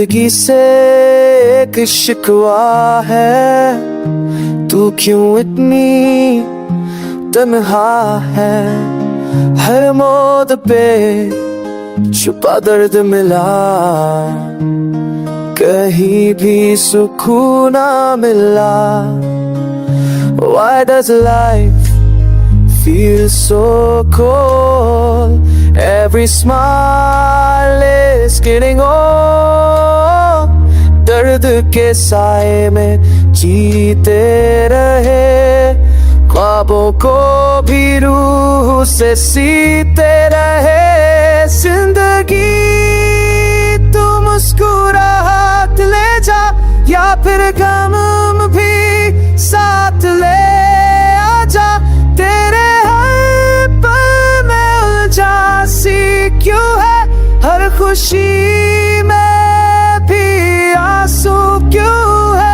जिंदगी से एक शिकवा है, तू क्यों इतनी तन्हा है। हर मौत पे छुपा दर्द मिला, कहीं भी सुकून ना मिला। Why does life feel so cold? Every smile is getting old. दर्द के साए में जीते रहे, ख्वाबों को भी रूह से सीते रहे। जिंदगी तू मुस्कुराहट ले जा, या फिर गम भी साथ ले आजा। तेरे हर पल में उलझा सी क्यों है, हर खुशी में भी आंसू क्यों है।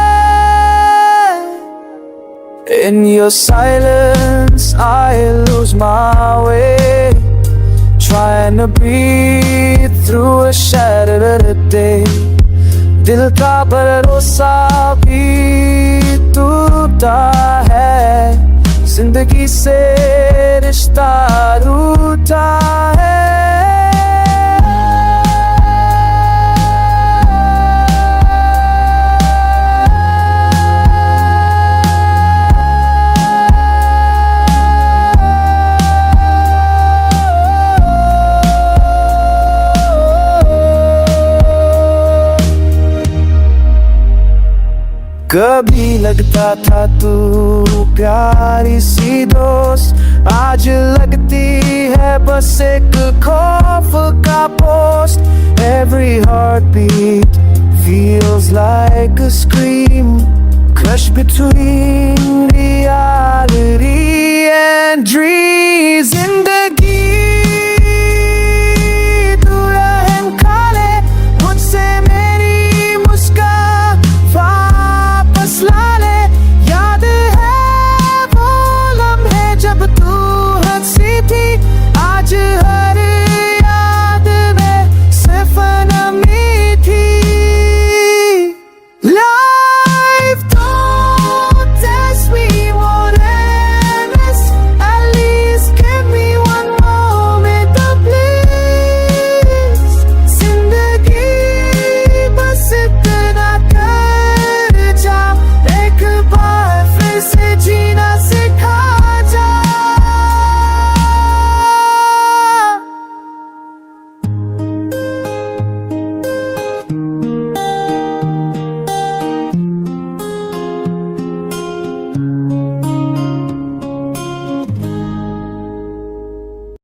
In your silence I lose my way, trying to breathe through a shattered day. दिल का भरोसा भी टूटा है, जिंदगी से रिश्ता रूठा है। कभी लगता था तू प्यारी सी दोस्त, आज लगती है बस एक खौफ का post. Every heartbeat feels like a scream, crushed between reality and dreams. In the